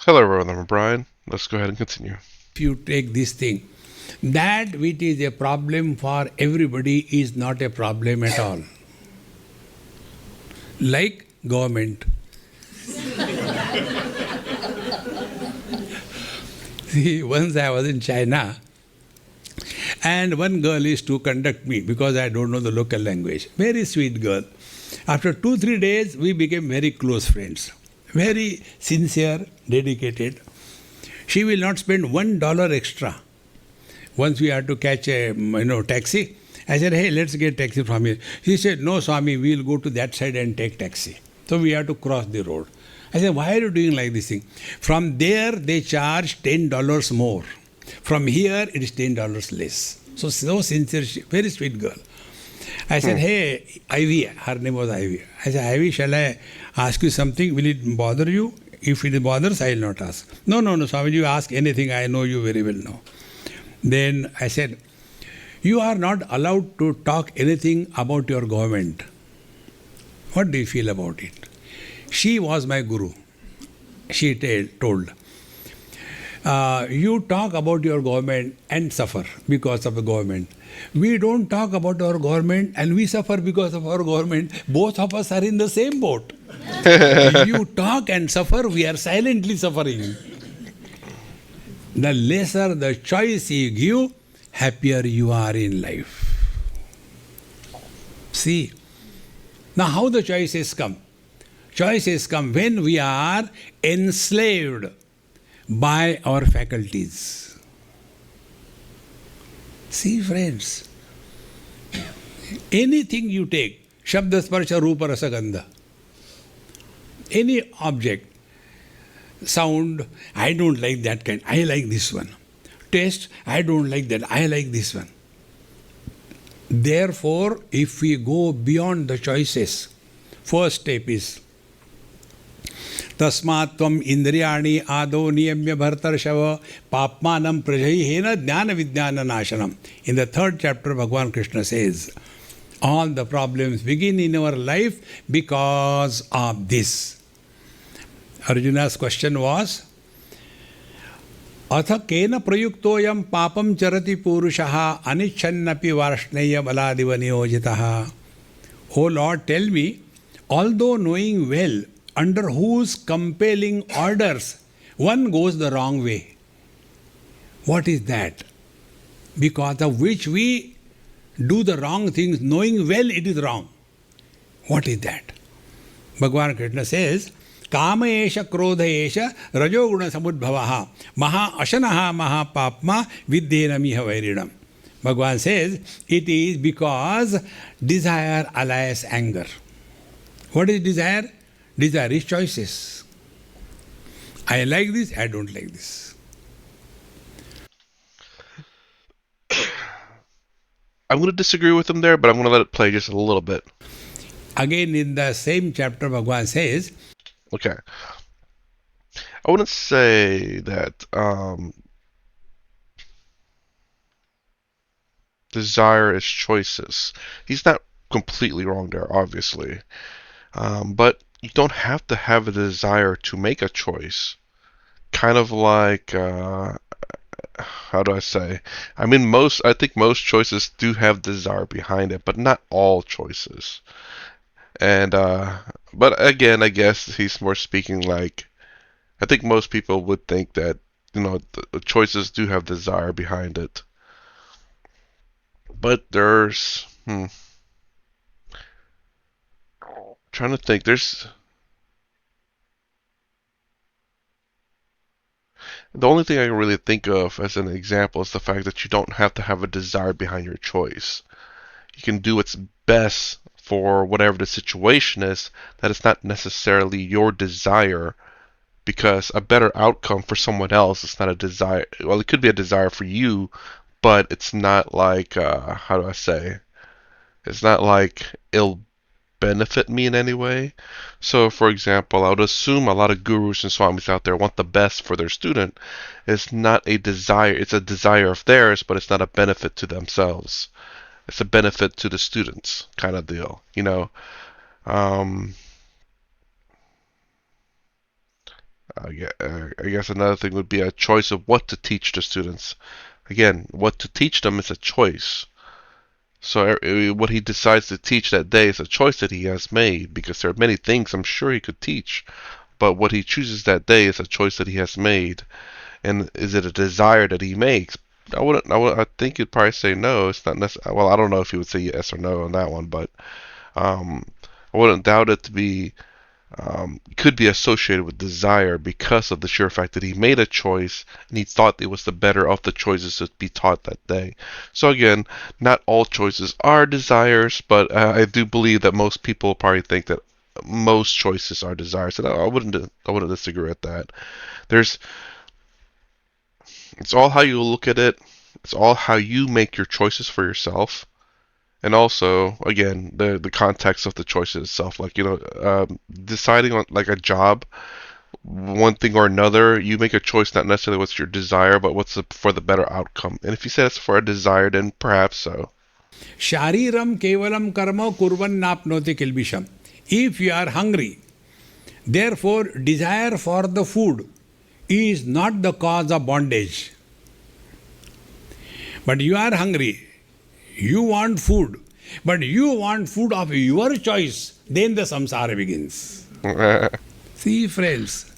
Hello everyone, I'm Brian. Let's go ahead and continue. If you take this thing, that which is a problem for everybody is not a problem at all. Like government. See, once I was in China and one girl used to conduct me because I don't know the local language. Very sweet girl. After 2-3 days, we became very close friends. Very sincere, dedicated. She will not spend $1 extra. Once we had to catch a taxi. I said, hey, let's get taxi from here. She said, no, Swami, we'll go to that side and take taxi. So we had to cross the road. I said, why are you doing like this thing? From there, they charge $10 more. From here, it is $10 less. So sincere, very sweet girl. I said, hey, Ivy, her name was Ivy. I said, Ivy, shall I ask you something? Will it bother you? If it bothers, I will not ask. No, Swami, you ask anything. I know you very well now. Then I said, you are not allowed to talk anything about your government. What do you feel about it? She was my guru. She told, you talk about your government and suffer because of the government. We don't talk about our government and we suffer because of our government. Both of us are in the same boat. You talk and suffer, we are silently suffering. The lesser the choice you give, happier you are in life. See, now how the choices come? Choices come when we are enslaved by our faculties. See, friends, anything you take, Shabda Sparsha Rupa Rasa Gandha, any object, sound, I don't like that kind, I like this one. Taste, I don't like that, I like this one. Therefore, if we go beyond the choices, first step is तस्मात् त्वम् इंद्रियाणि आदौ नियम्य भरतर्षभ पाप्मानं प्रजह्येन ज्ञान विज्ञान नाशनम. In the third chapter, Bhagavan Krishna says, all the problems begin in our life because of this. Arjuna's question was, अथ केन प्रयुक्तोऽयं पापं चरति पुरुषः अनिच्छन्नपि Varshney बलादिव नियोजितः. O Lord, tell me, although knowing well under whose compelling orders one goes the wrong way. What is that? Because of which we do the wrong things, knowing well it is wrong. What is that? Bhagavan Krishna says, Kama esha krodha esha rajoguna samudbhavaha maha ashanaha maha papma vidyena miha vairinam. Bhagavan says, it is because desire allies anger. What is desire? Desire is choices. I like this, I don't like this. I'm going to disagree with him there, but I'm going to let it play just a little bit. Again, in the same chapter, Bhagavan says, Okay. I wouldn't say that desire is choices. He's not completely wrong there, obviously. But you don't have to have a desire to make a choice. Kind of like, how do I say? I think most choices do have desire behind it, but not all choices. And, but again, I guess he's more speaking like, I think most people would think that, the choices do have desire behind it. But trying to think, the only thing I can really think of as an example is the fact that you don't have to have a desire behind your choice. You can do what's best for whatever the situation is, that it's not necessarily your desire, because a better outcome for someone else is not a desire. Well, it could be a desire for you, but it's not like, how do I say? It's not like it'll benefit me in any way. So, for example, I would assume a lot of gurus and swamis out there want the best for their student. It's not a desire, it's a desire of theirs, but it's not a benefit to themselves. It's a benefit to the students kind of deal, Um, I guess another thing would be a choice of what to teach the students. Again, what to teach them is a choice. So what he decides to teach that day is a choice that he has made, because there are many things I'm sure he could teach, but what he chooses that day is a choice that he has made. And is it a desire that he makes? I think you'd probably say no. It's not necessarily. Well, I don't know if he would say yes or no on that one, but um, I wouldn't doubt it to be could be associated with desire because of the sheer fact that he made a choice and he thought it was the better of the choices to be taught that day. So again, not all choices are desires, but I do believe that most people probably think that most choices are desires, and I wouldn't disagree with that. There's It's all how you look at it. It's all how you make your choices for yourself. And also, again, the context of the choices itself. Like, deciding on like a job, one thing or another, you make a choice not necessarily what's your desire, but for the better outcome. And if you say it's for a desire, then perhaps so. Shariram kevalam karma kurvannapnoti kilbisham. If you are hungry, therefore desire for the food is not the cause of bondage. But you are hungry, you want food, but you want food of your choice, then the samsara begins. See, friends.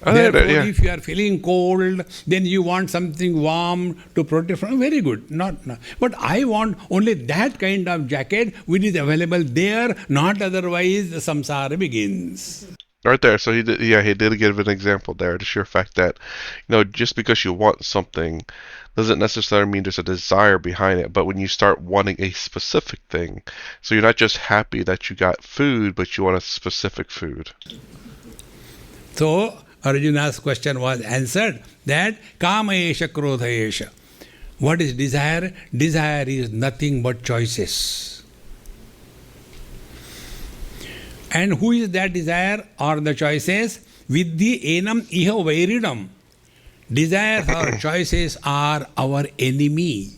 I think that, Therefore, yeah. if you are feeling cold, then you want something warm to protect from. Very good. Not. But I want only that kind of jacket which is available there, not otherwise the samsara begins. Right there. So he did give an example there. The sheer fact that, just because you want something doesn't necessarily mean there's a desire behind it. But when you start wanting a specific thing, so you're not just happy that you got food, but you want a specific food. So, Arjuna's question was answered that kama esha krodha esha. What is desire? Desire is nothing but choices. And who is that desire or the choices? Vidhi enam iha vairidam. Desires or choices are our enemy.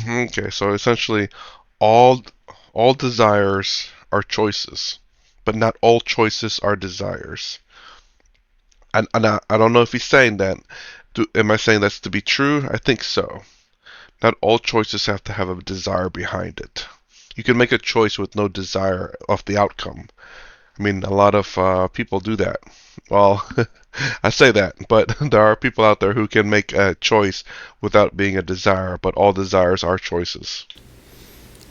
Okay, so essentially, all all desires are choices, but not all choices are desires. And I don't know if he's saying that. Am I saying that's to be true? I think so. Not all choices have to have a desire behind it. You can make a choice with no desire of the outcome. I mean, a lot of people do that. Well, I say that, but there are people out there who can make a choice without being a desire, but all desires are choices.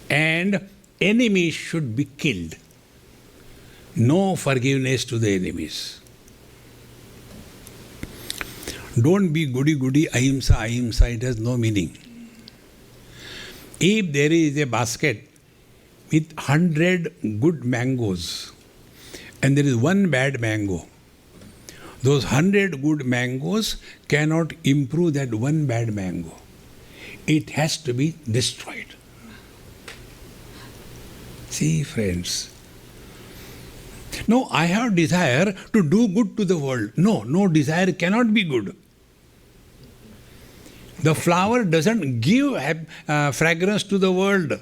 And enemies should be killed. No forgiveness to the enemies. Don't be goody goody, ahimsa, ahimsa, it has no meaning. If there is a basket with 100 good mangoes and there is one bad mango, those 100 good mangoes cannot improve that one bad mango. It has to be destroyed. See, friends. No, I have desire to do good to the world. No desire cannot be good. The flower doesn't give fragrance to the world.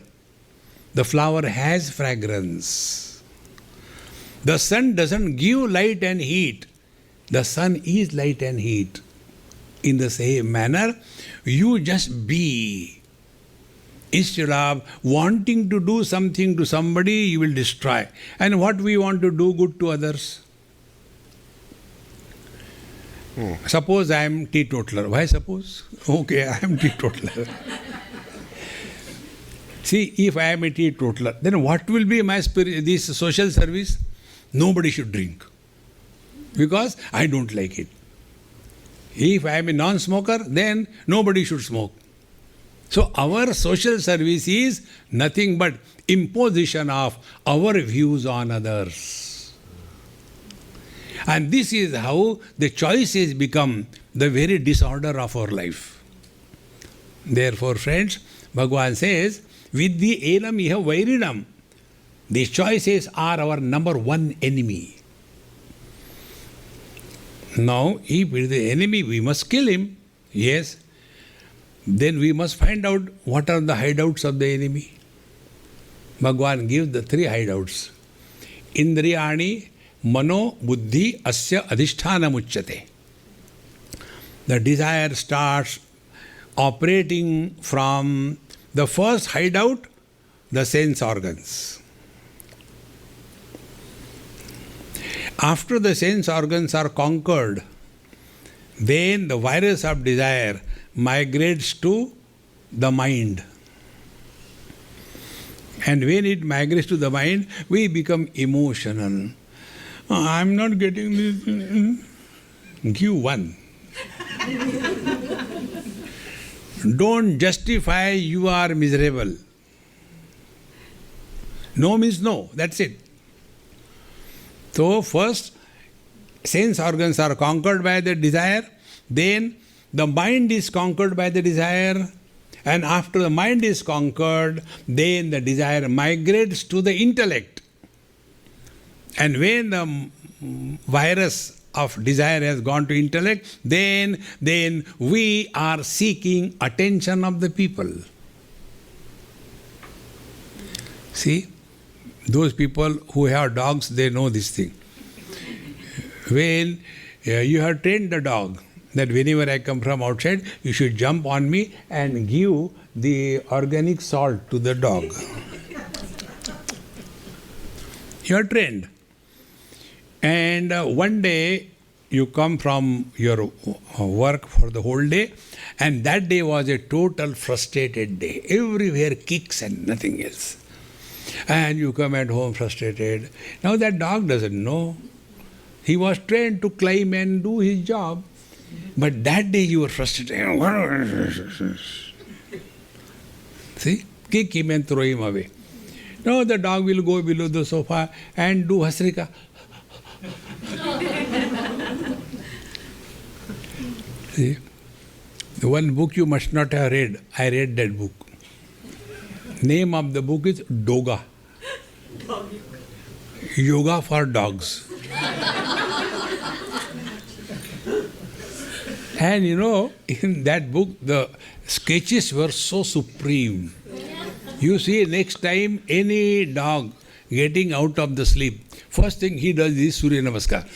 The flower has fragrance. The sun doesn't give light and heat. The sun is light and heat. In the same manner, you just be. Instead of wanting to do something to somebody, you will destroy. And what we want to do good to others? Suppose I am teetotaler. Why suppose? Okay, I am teetotaler. See, if I am a teetotaler, then what will be my this social service? Nobody should drink. Because I don't like it. If I am a non-smoker, then nobody should smoke. So our social service is nothing but imposition of our views on others. And this is how the choices become the very disorder of our life. Therefore, friends, Bhagavan says, Vidhi enam iha vairidam. These choices are our number one enemy. Now, if it is the enemy, we must kill him. Yes. Then we must find out what are the hideouts of the enemy. Bhagavan gives the three hideouts. Indriyani Mano buddhi asya adhisthana muchyate. The desire starts operating from the first hideout, the sense organs. After the sense organs are conquered, then the virus of desire migrates to the mind. And when it migrates to the mind, we become emotional. Oh, I'm not getting this. Give one. Don't justify you are miserable. No means no, that's it. So first, sense organs are conquered by the desire, then the mind is conquered by the desire, and after the mind is conquered, then the desire migrates to the intellect. And when the virus of desire has gone to intellect, then we are seeking attention of the people. See, those people who have dogs, they know this thing. When you have trained the dog that whenever I come from outside, you should jump on me and give the organic salt to the dog. You are trained. And one day you come from your work for the whole day, and that day was a total frustrated day. Everywhere kicks and nothing else. And you come at home frustrated. Now that dog doesn't know. He was trained to climb and do his job. But that day you were frustrated. See? Kick him and throw him away. Now the dog will go below the sofa and do hasrika. See? The one book you must not have read. I read that book. Name of the book is Doga. Yoga for dogs. And you know, in that book, the sketches were so supreme. You see, next time any dog getting out of the sleep, first thing he does is Surya Namaskar.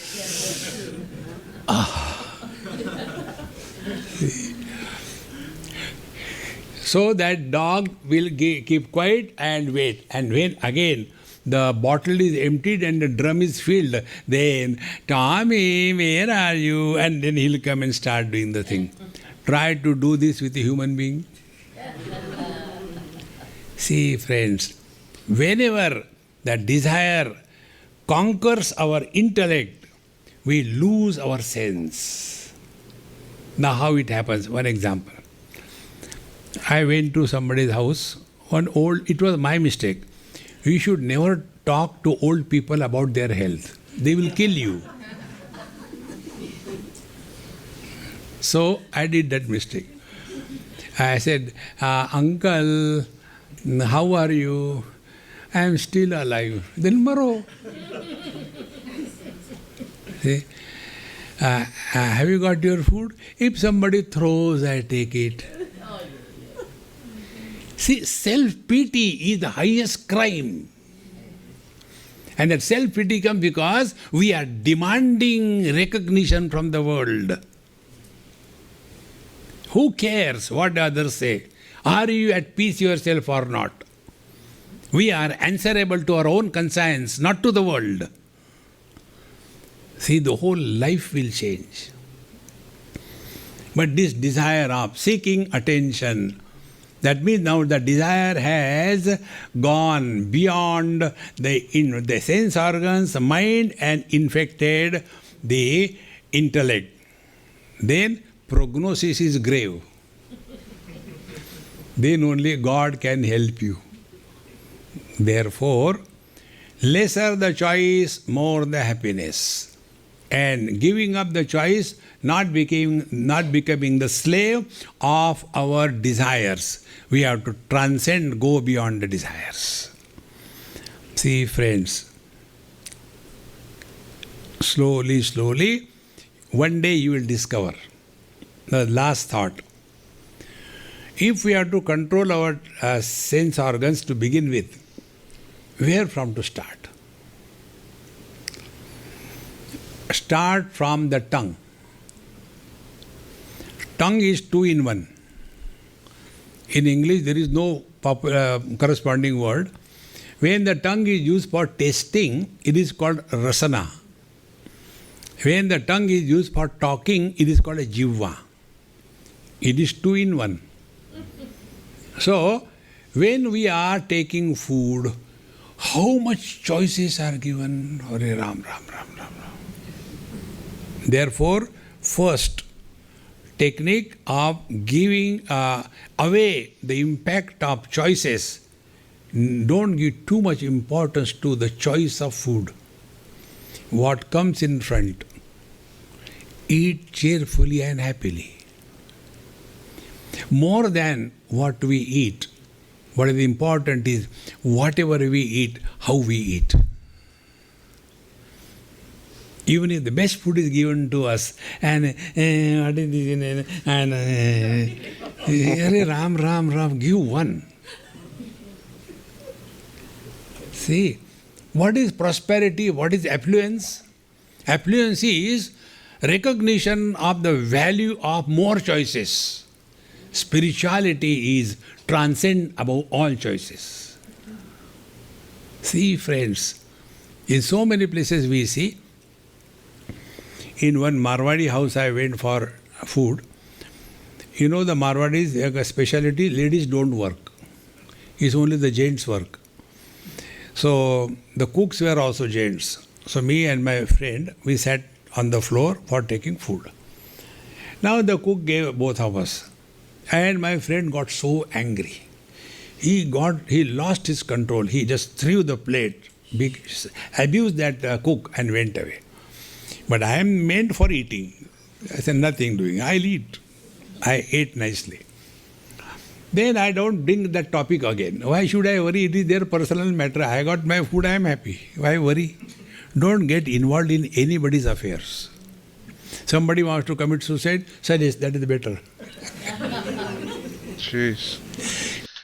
So that dog will keep quiet and wait. And when again the bottle is emptied and the drum is filled, then, Tommy, where are you? And then he'll come and start doing the thing. Try to do this with a human being. See, friends, whenever the desire conquers our intellect, we lose our sense. Now how it happens? One example. I went to somebody's house, it was my mistake. We should never talk to old people about their health. They will kill you. So I did that mistake. I said, Uncle, how are you? I am still alive. Then maro. See? Have you got your food? If somebody throws, I take it. See, self-pity is the highest crime. And that self-pity comes because we are demanding recognition from the world. Who cares what others say? Are you at peace yourself or not? We are answerable to our own conscience, not to the world. See, the whole life will change. But this desire of seeking attention, that means now the desire has gone beyond the sense organs, mind, and infected the intellect. Then prognosis is grave. Then only God can help you. Therefore, lesser the choice, more the happiness. And giving up the choice, not becoming the slave of our desires. We have to transcend, go beyond the desires. See, friends, slowly, slowly, one day you will discover. The last thought. If we have to control our sense organs to begin with, where from to start? start from the tongue. Tongue is two in one. In English, there is no corresponding word. When the tongue is used for tasting, it is called rasana. When the tongue is used for talking, it is called a jivva. It is two in one. So, when we are taking food, how much choices are given? Hare Ram, Ram, Ram, Ram, Ram. Therefore, first technique of giving away the impact of choices. Don't give too much importance to the choice of food. What comes in front, eat cheerfully and happily. More than what we eat, what is important is whatever we eat, how we eat. Even if the best food is given to us, and Ram, Ram, Ram, give one. See, what is prosperity? What is affluence? Affluence is recognition of the value of more choices. Spirituality is transcend above all choices. See, friends, in so many places we see. In one Marwadi house I went for food. You know the Marwadis, they have a speciality, ladies don't work. It's only the gents work. So the cooks were also gents. So me and my friend, we sat on the floor for taking food. Now the cook gave both of us. And my friend got so angry. He lost his control. He just threw the plate, abused that cook and went away. But I am meant for eating. I said, nothing doing. I'll eat. I ate nicely. Then I don't bring that topic again. Why should I worry? It is their personal matter. I got my food, I am happy. Why worry? Don't get involved in anybody's affairs. Somebody wants to commit suicide, suggest that is better. Jeez.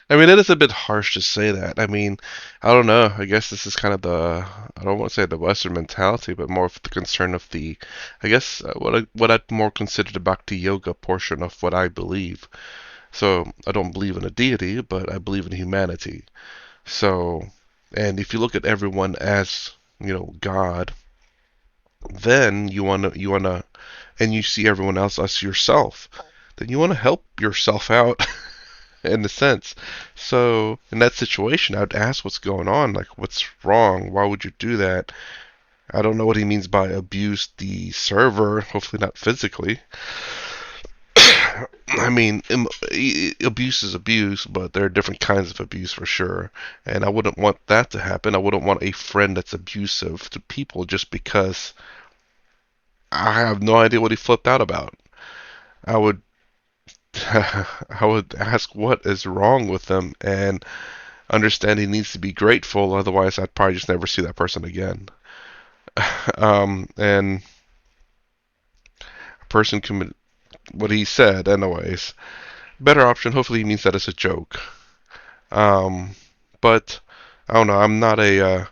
I mean, it is a bit harsh to say that. I mean, I don't know. I guess this is kind of I don't want to say the Western mentality, but more of the concern of the, I guess, what I'd more consider the Bhakti Yoga portion of what I believe. So, I don't believe in a deity, but I believe in humanity. So, and if you look at everyone as, God, then and you see everyone else as yourself, then you want to help yourself out. In a sense. So, in that situation, I would ask what's going on, like what's wrong? Why would you do that? I don't know what he means by abuse the server, hopefully not physically. I mean, abuse is abuse, but there are different kinds of abuse for sure. And I wouldn't want that to happen. I wouldn't want a friend that's abusive to people just because I have no idea what he flipped out about. I would I would ask what is wrong with them and understand he needs to be grateful. Otherwise, I'd probably just never see that person again. And a person can, what he said, anyways. Better option. Hopefully, he means that as a joke. But I don't know. I'm not a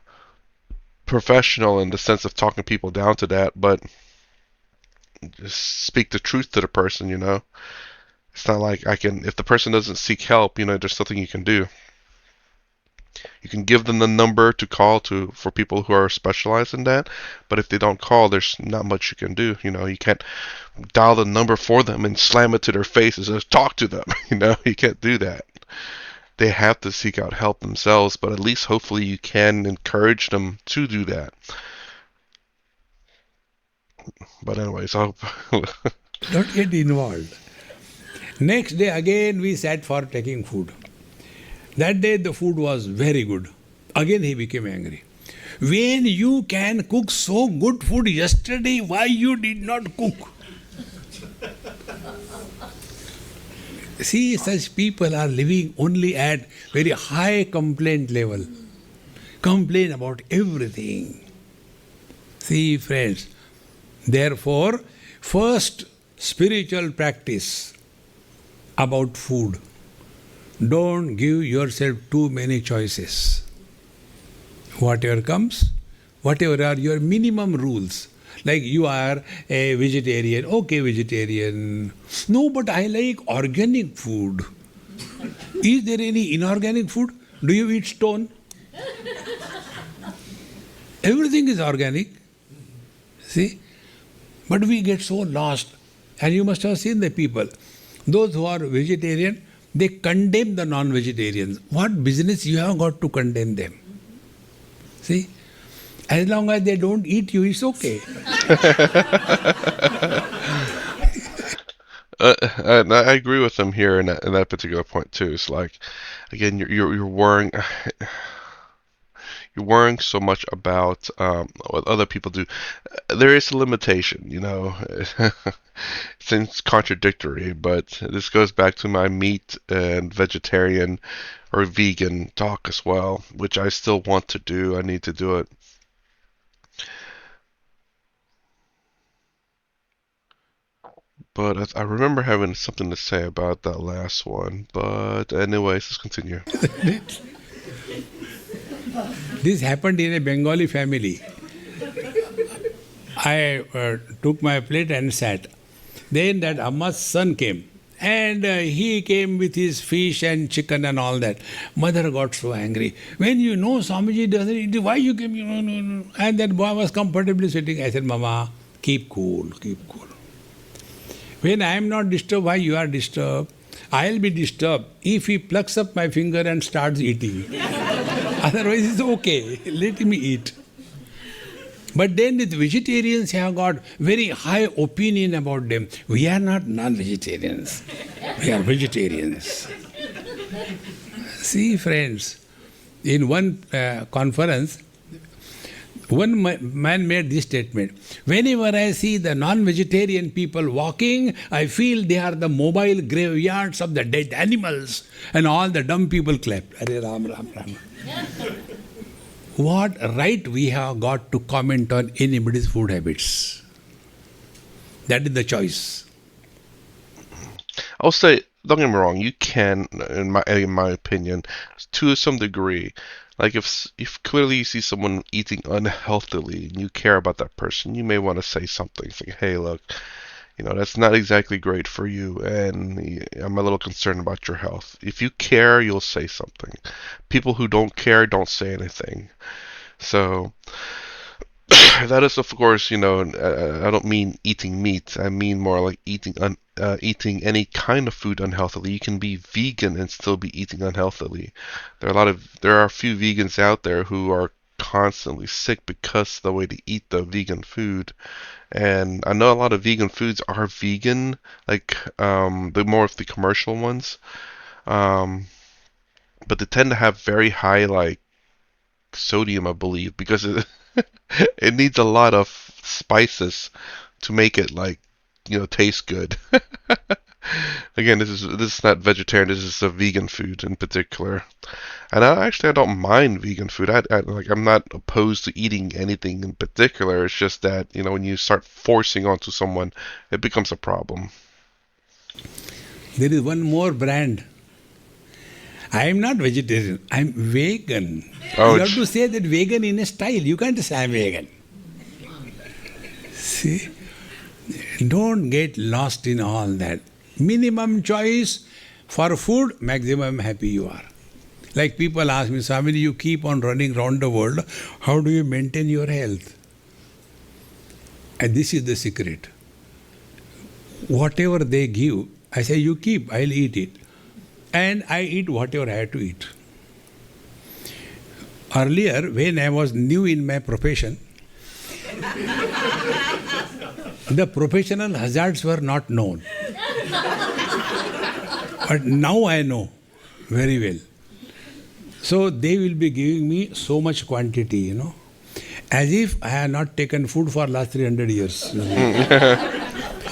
professional in the sense of talking people down to that, but just speak the truth to the person. It's not like if the person doesn't seek help, there's nothing you can do. You can give them the number to call for people who are specialized in that, but if they don't call, there's not much you can do. You can't dial the number for them and slam it to their face and say, talk to them. You can't do that. They have to seek out help themselves, but at least hopefully you can encourage them to do that. But anyways, I hope. Don't get involved. Next day again we sat for taking food. That day the food was very good. Again he became angry. When you can cook so good food yesterday, why you did not cook? See, such people are living only at very high complaint level. Complain about everything. See, friends, therefore, first spiritual practice about food. Don't give yourself too many choices. Whatever comes, whatever are your minimum rules. Like you are a vegetarian. Okay, vegetarian. No, but I like organic food. Is there any inorganic food? Do you eat stone? Everything is organic. See? But we get so lost. And you must have seen the people. Those who are vegetarian, they condemn the non-vegetarians. What business you have got to condemn them? See? As long as they don't eat you, it's okay. And I agree with them here in that particular point too. It's like, again, you're worrying. You're worrying so much about what other people do. There is a limitation, you know. It seems contradictory, but this goes back to my meat and vegetarian or vegan talk as well, which I still want to do. I need to do it. But I remember having something to say about that last one. But anyways, let's continue. This happened in a Bengali family. I took my plate and sat. Then that Amma's son came. And he came with his fish and chicken and all that. Mother got so angry. When you know Swamiji doesn't eat, why you came? No, no, no. And that boy was comfortably sitting. I said, Mama, keep cool, keep cool. When I am not disturbed, why you are disturbed? I'll be disturbed if he plucks up my finger and starts eating. Otherwise, it's okay. Let him eat. But then the vegetarians have got very high opinion about them. We are not non-vegetarians. We are vegetarians. See, friends, in one conference, one man made this statement. Whenever I see the non-vegetarian people walking, I feel they are the mobile graveyards of the dead animals. And all the dumb people clapped. Hare Ram, Ram, Ram. What right we have got to comment on anybody's food habits? That is the choice. I'll say, don't get me wrong, you can, in my opinion, to some degree. Like if clearly you see someone eating unhealthily and you care about that person, you may want to say something. It's like, hey, look, you know, that's not exactly great for you, and I'm a little concerned about your health. If you care, you'll say something. People who don't care don't say anything. So that is, of course, you know, I don't mean eating meat. I mean more like eating any kind of food unhealthily. You can be vegan and still be eating unhealthily. There are a few vegans out there who are constantly sick because of the way they eat the vegan food. And I know a lot of vegan foods are vegan, like the more of the commercial ones. Um, but they tend to have very high like sodium, I believe, because it needs a lot of spices to make it like, you know, taste good. Again, this is not vegetarian. This is a vegan food in particular, and I don't mind vegan food. I'm not opposed to eating anything in particular. It's just that, you know, when you start forcing onto someone, it becomes a problem. There is one more brand. I am not vegetarian. I am vegan. Oh, You have to say that vegan in a style. You can't say I am vegan. See? Don't get lost in all that. Minimum choice for food, maximum happy you are. Like people ask me, Swamiji, you keep on running around the world. How do you maintain your health? And this is the secret. Whatever they give, I say, you keep, I'll eat it. And I eat whatever I have to eat. Earlier, when I was new in my profession, the professional hazards were not known. But now I know very well. So they will be giving me so much quantity, you know, as if I have not taken food for last 300 years.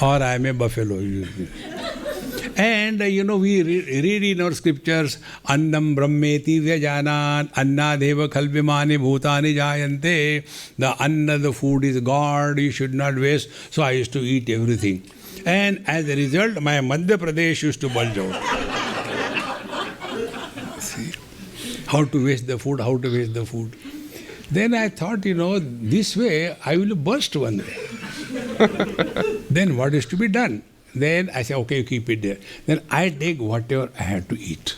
Or I am a buffalo. And you know, we read in our scriptures, Annam Brahmeti Vyajanan, Anna Deva Kalvimani Bhutani Jayante. The Anna, the food is God, you should not waste. So I used to eat everything. And as a result, my Madhya Pradesh used to bulge out. See, how to waste the food, how to waste the food. Then I thought, you know, this way I will burst one day. Then what is to be done? Then I say, okay, keep it there. Then I take whatever I have to eat.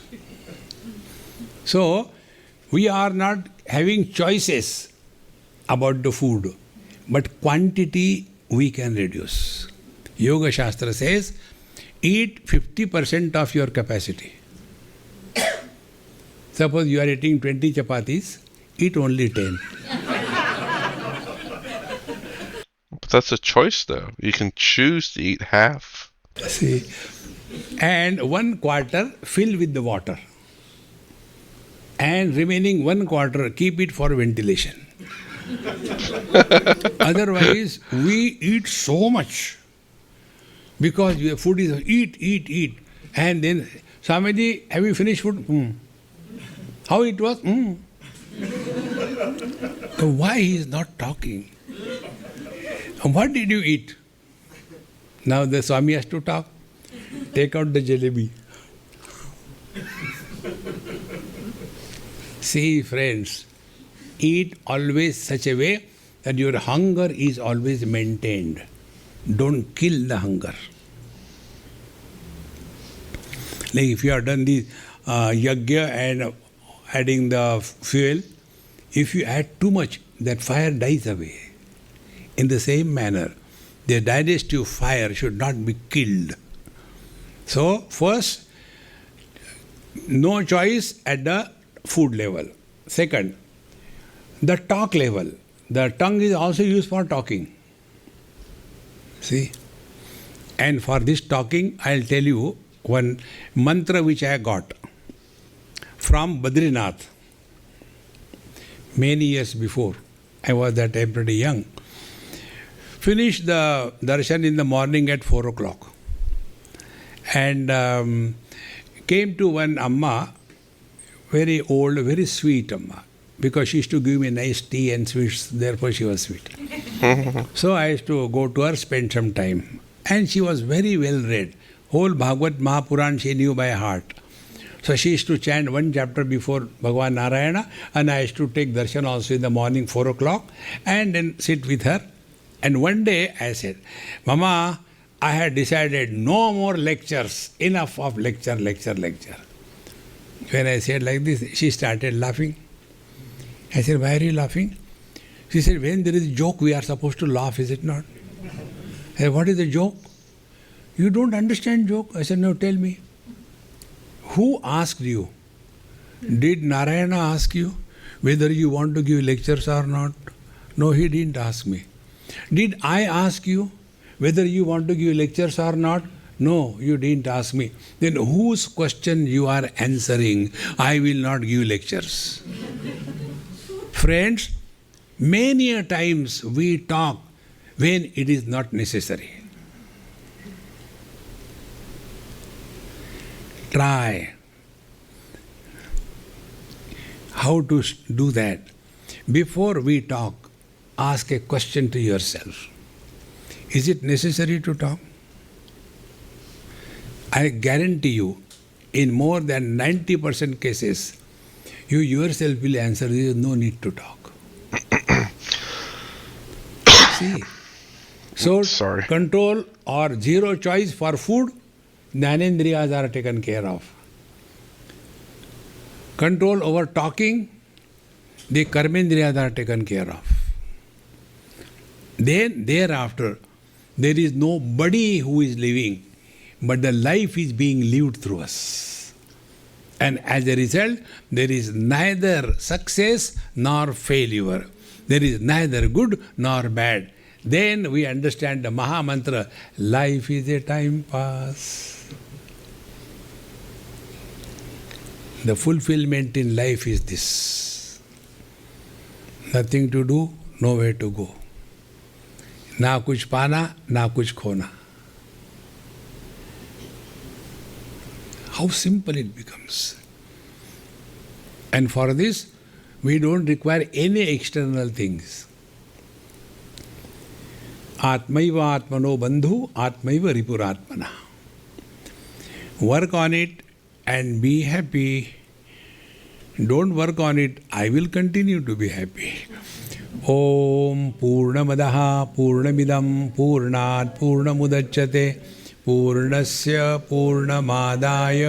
So, we are not having choices about the food, but quantity we can reduce. Yoga Shastra says, eat 50% of your capacity. Suppose you are eating 20 chapatis, eat only 10. But that's a choice, though. You can choose to eat half. See? And 1/4 fill with the water. And remaining 1/4 keep it for ventilation. Otherwise, we eat so much because your food is eat. And then, Swamiji, have you finished food? How it was? So why he is not talking? What did you eat? Now the Swami has to talk. Take out the jalebi. See, friends, eat always such a way that your hunger is always maintained. Don't kill the hunger. Like if you have done the yajna and adding the fuel, if you add too much, that fire dies away. In the same manner, the digestive fire should not be killed. So, first, no choice at the food level. Second, the talk level. The tongue is also used for talking. See? And for this talking, I'll tell you one mantra which I got from Badrinath many years before. I was that time pretty young. Finished the darshan in the morning at 4 o'clock. And came to one Amma, very old, very sweet Amma, because she used to give me nice tea and sweets, therefore she was sweet. So I used to go to her, spend some time. And she was very well read. Whole Bhagavad Mahapuran she knew by heart. So she used to chant one chapter before Bhagavan Narayana, and I used to take darshan also in the morning, 4 o'clock, and then sit with her. And one day I said, Mama, I had decided no more lectures, enough of lecture. When I said like this, she started laughing. I said, why are you laughing? She said, when there is a joke, we are supposed to laugh, is it not? I said, what is the joke? You don't understand joke? I said, no, tell me. Who asked you? Did Narayana ask you whether you want to give lectures or not? No, he didn't ask me. Did I ask you whether you want to give lectures or not? No, you didn't ask me. Then whose question you are answering? I will not give lectures. Friends, many a times we talk when it is not necessary. Try. How to do that? Before we talk, ask a question to yourself. Is it necessary to talk? I guarantee you, in more than 90% cases, you yourself will answer, there is no need to talk. See? So, Sorry. control or zero choice for food, Jnanendriyas are taken care of. Control over talking, the Karmendriyas are taken care of. Then, thereafter, there is nobody who is living, but the life is being lived through us. And as a result, there is neither success nor failure. There is neither good nor bad. Then we understand the Maha Mantra, life is a time pass. The fulfillment in life is this. Nothing to do, nowhere to go. ना कुछ पाना, ना कुछ खोना. How simple it becomes. And for this, we don't require any external things. Atmaiva atmano bandhu, atmaiva ripuratmana. Work on it and be happy. Don't work on it, I will continue to be happy. ॐ पूर्णमदः पूर्णमिदं पूर्णात् पूर्णमुदच्यते पूर्णस्य पूर्णमादाय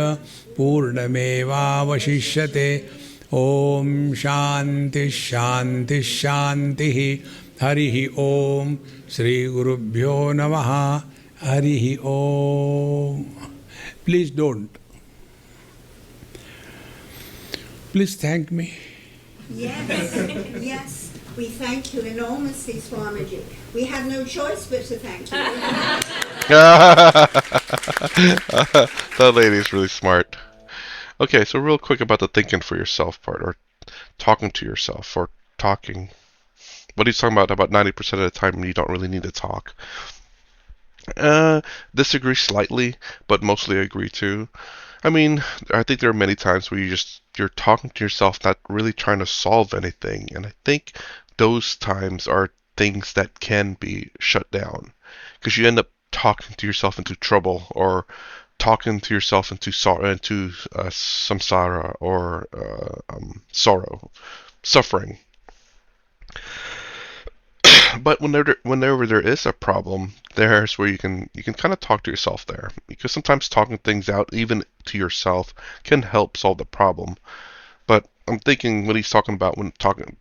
पूर्णमेवावशिष्यते ॐ शान्तिः शान्तिः शान्तिः हरिः ॐ श्रीगुरुभ्यो नमः हरिः ॐ Please don't. Please thank me. Yes, yes. We thank you enormously, Swamiji. We have no choice but to thank you. That lady is really smart. Okay, so real quick about the thinking for yourself part, or talking to yourself, or talking. What he's talking about 90% of the time you don't really need to talk. Disagree slightly, but mostly agree too. I mean, I think there are many times where you're talking to yourself, not really trying to solve anything, and I think those times are things that can be shut down because you end up talking to yourself into trouble or talking to yourself into samsara or sorrow, suffering. But whenever there is a problem, there's where you can kind of talk to yourself there because sometimes talking things out, even to yourself, can help solve the problem. But I'm thinking what he's talking about when talking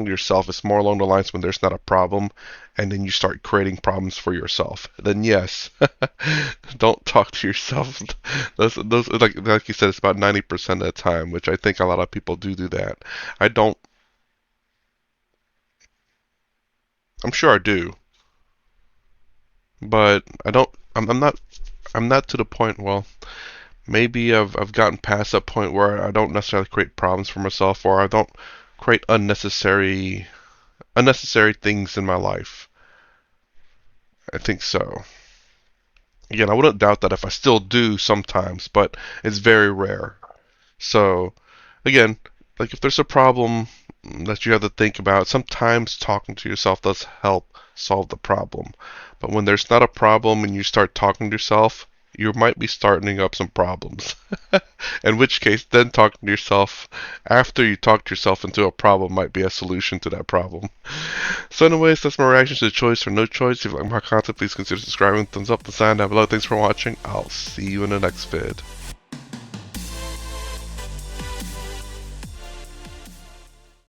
to yourself is more along the lines when there's not a problem, and then you start creating problems for yourself. Then yes, don't talk to yourself. Those like you said, it's about 90% of the time, which I think a lot of people do that. I don't. I'm sure I do, but I don't. I'm not. I'm not to the point. Well, maybe I've gotten past that point where I don't necessarily create problems for myself, or I don't create unnecessary things in my life. I think so. Again, I wouldn't doubt that if I still do sometimes, but it's very rare. So, again, like if there's a problem that you have to think about, sometimes talking to yourself does help solve the problem. But when there's not a problem and you start talking to yourself, you might be starting up some problems. In which case, then talking to yourself after you talked yourself into a problem might be a solution to that problem. So, anyways, that's my reaction to the choice or no choice. If you like my content, please consider subscribing. Thumbs up, the sign down below. Thanks for watching. I'll see you in the next vid.